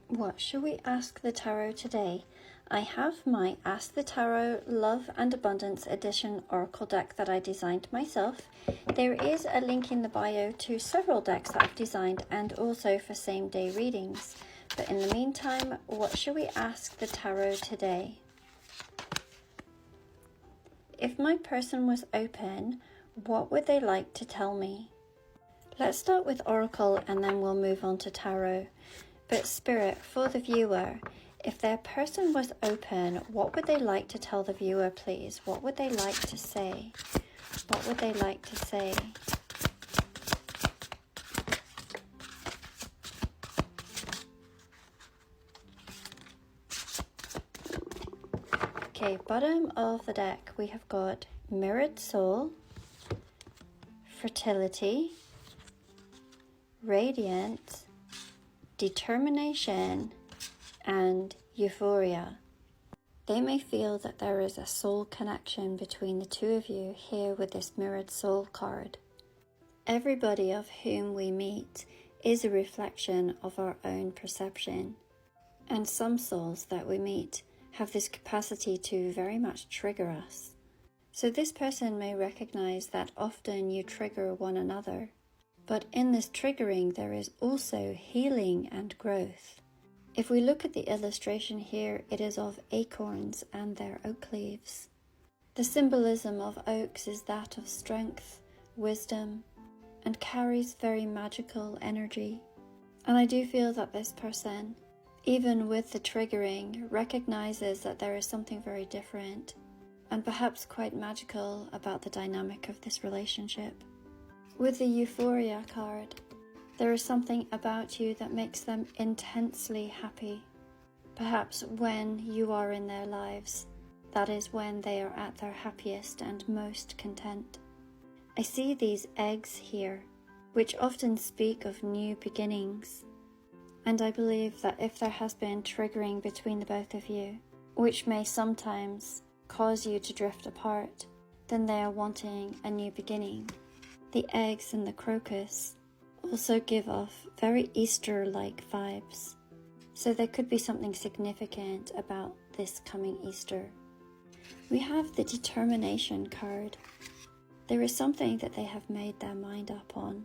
What should we ask the tarot today? I have my Ask the Tarot Love and Abundance Edition Oracle deck that I designed myself. There is a link in the bio to several decks that I've designed and also for same-day readings. But in the meantime, what should we ask the tarot today? If my person was open, what would they like to tell me? Let's start with Oracle and then we'll move on to Tarot. But Spirit, for the viewer, if their person was open, what would they like to tell the viewer, please? What would they like to say? What would they like to say? Okay, bottom of the deck, we have got Mirrored Soul, Fertility, Radiant, Determination, and Euphoria. They may feel that there is a soul connection between the two of you here with this Mirrored Soul card. Everybody of whom we meet is a reflection of our own perception, and some souls that we meet have this capacity to very much trigger us. So this person may recognize that often you trigger one another. But in this triggering, there is also healing and growth. If we look at the illustration here, it is of acorns and their oak leaves. The symbolism of oaks is that of strength, wisdom, and carries very magical energy. And I do feel that this person, even with the triggering, recognizes that there is something very different and perhaps quite magical about the dynamic of this relationship. With the Euphoria card, there is something about you that makes them intensely happy. Perhaps when you are in their lives, that is when they are at their happiest and most content. I see these eggs here, which often speak of new beginnings. And I believe that if there has been triggering between the both of you, which may sometimes cause you to drift apart, then they are wanting a new beginning. The eggs and the crocus also give off very Easter-like vibes. So there could be something significant about this coming Easter. We have the Determination card. There is something that they have made their mind up on,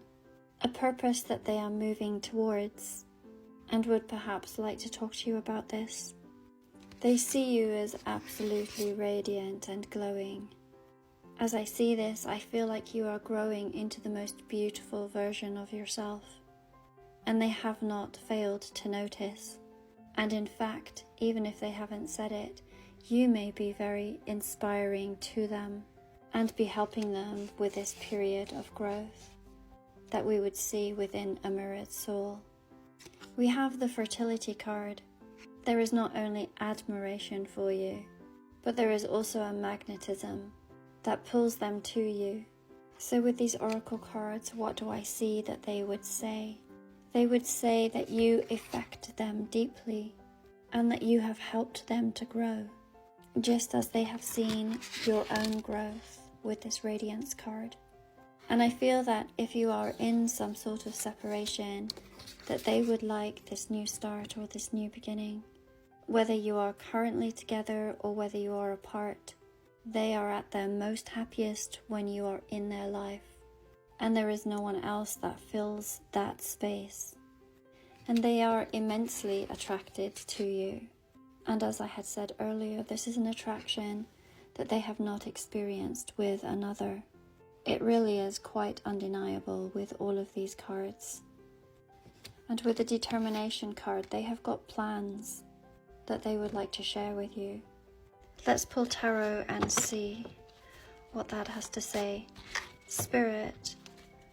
a purpose that they are moving towards, and would perhaps like to talk to you about this. They see you as absolutely radiant and glowing. As I see this, I feel like you are growing into the most beautiful version of yourself, and they have not failed to notice. And in fact, even if they haven't said it, you may be very inspiring to them and be helping them with this period of growth that we would see within a mirrored soul. We have the Fertility card. There is not only admiration for you, but there is also a magnetism that pulls them to you. So with these oracle cards, what do I see that they would say? They would say that you affect them deeply and that you have helped them to grow, just as they have seen your own growth with this Radiance card. And I feel that if you are in some sort of separation, that they would like this new start or this new beginning. Whether you are currently together or whether you are apart, they are at their most happiest when you are in their life, and there is no one else that fills that space. And they are immensely attracted to you. And as I had said earlier, this is an attraction that they have not experienced with another. It really is quite undeniable with all of these cards. And with the Determination card, they have got plans that they would like to share with you. Let's pull tarot and see what that has to say. Spirit,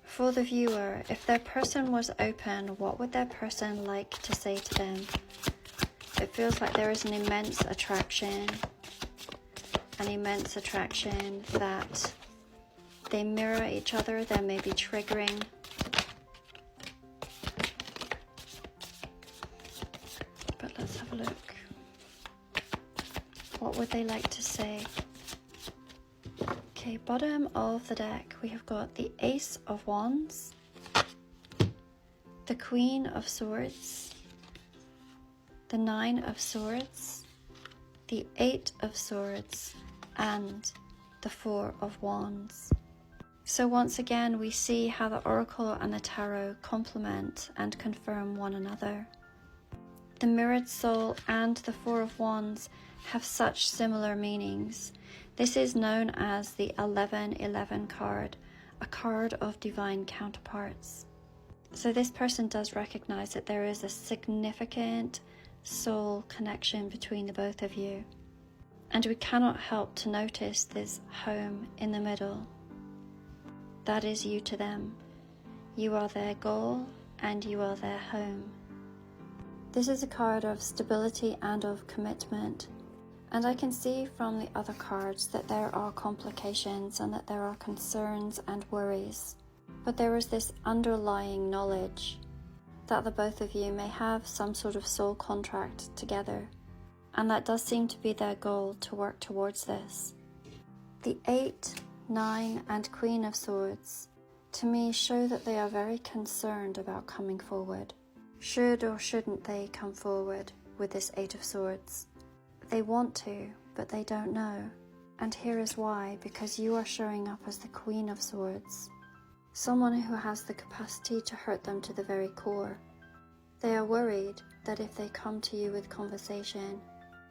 for the viewer, if their person was open, what would their person like to say to them? It feels like there is an immense attraction that they mirror each other. There may be triggering. But let's have a look. What would they like to say? Okay, bottom of the deck, we have got the Ace of Wands, the Queen of Swords, the 9 of Swords, the 8 of Swords, and the 4 of Wands. So once again, we see how the Oracle and the Tarot complement and confirm one another. The Mirrored Soul and the 4 of Wands have such similar meanings. This is known as the 1111 card, a card of divine counterparts. So this person does recognize that there is a significant soul connection between the both of you. And we cannot help to notice this home in the middle. That is you to them. You are their goal and you are their home. This is a card of stability and of commitment. And I can see from the other cards that there are complications and that there are concerns and worries. But there is this underlying knowledge that the both of you may have some sort of soul contract together. And that does seem to be their goal, to work towards this. The 8, 9 and Queen of Swords to me show that they are very concerned about coming forward. Should or shouldn't they come forward with this 8 of Swords? They want to, but they don't know. And here is why, because you are showing up as the Queen of Swords. Someone who has the capacity to hurt them to the very core. They are worried that if they come to you with conversation,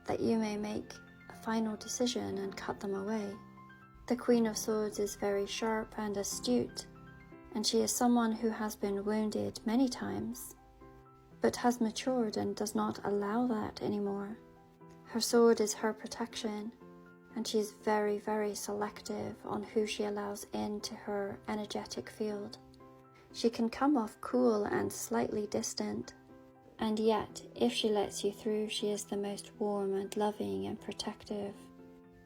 that you may make a final decision and cut them away. The Queen of Swords is very sharp and astute, and she is someone who has been wounded many times, but has matured and does not allow that anymore. Her sword is her protection, and she is very, very selective on who she allows into her energetic field. She can come off cool and slightly distant, and yet, if she lets you through, she is the most warm and loving and protective.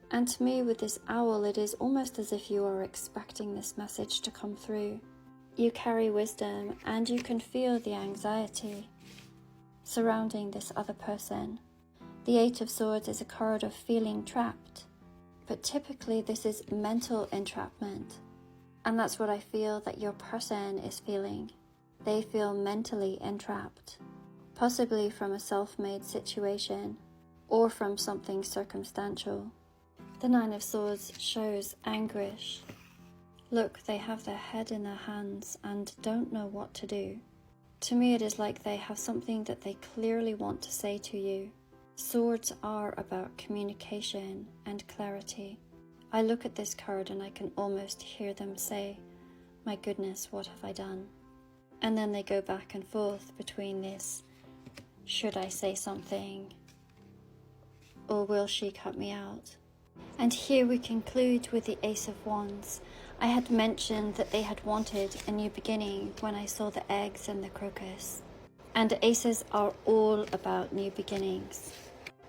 And to me, with this owl, it is almost as if you are expecting this message to come through. You carry wisdom, and you can feel the anxiety surrounding this other person. The 8 of Swords is a card of feeling trapped, but typically this is mental entrapment. And that's what I feel that your person is feeling. They feel mentally entrapped. Possibly from a self-made situation, or from something circumstantial. The 9 of Swords shows anguish. Look, they have their head in their hands and don't know what to do. To me, it is like they have something that they clearly want to say to you. Swords are about communication and clarity. I look at this card and I can almost hear them say, "My goodness, what have I done?" And then they go back and forth between this, should I say something? Or will she cut me out? And here we conclude with the Ace of Wands. I had mentioned that they had wanted a new beginning when I saw the eggs and the crocus. And aces are all about new beginnings.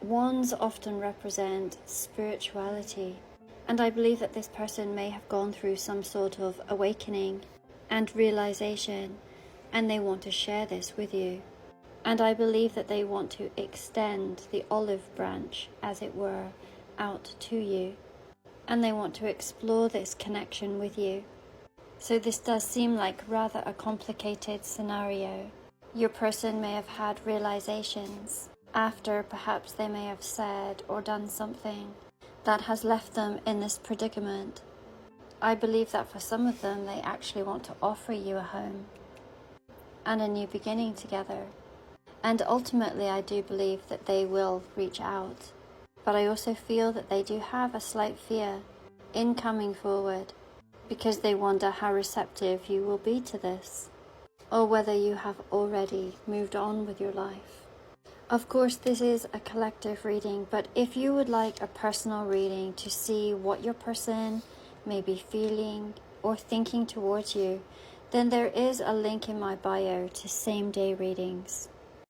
Wands often represent spirituality. And I believe that this person may have gone through some sort of awakening and realization, and they want to share this with you. And I believe that they want to extend the olive branch, as it were, out to you. And they want to explore this connection with you. So this does seem like rather a complicated scenario. Your person may have had realizations after perhaps they may have said or done something that has left them in this predicament. I believe that for some of them, they actually want to offer you a home and a new beginning together. And ultimately, I do believe that they will reach out. But I also feel that they do have a slight fear in coming forward because they wonder how receptive you will be to this, or whether you have already moved on with your life. Of course, this is a collective reading, but if you would like a personal reading to see what your person may be feeling or thinking towards you, then there is a link in my bio to same-day readings.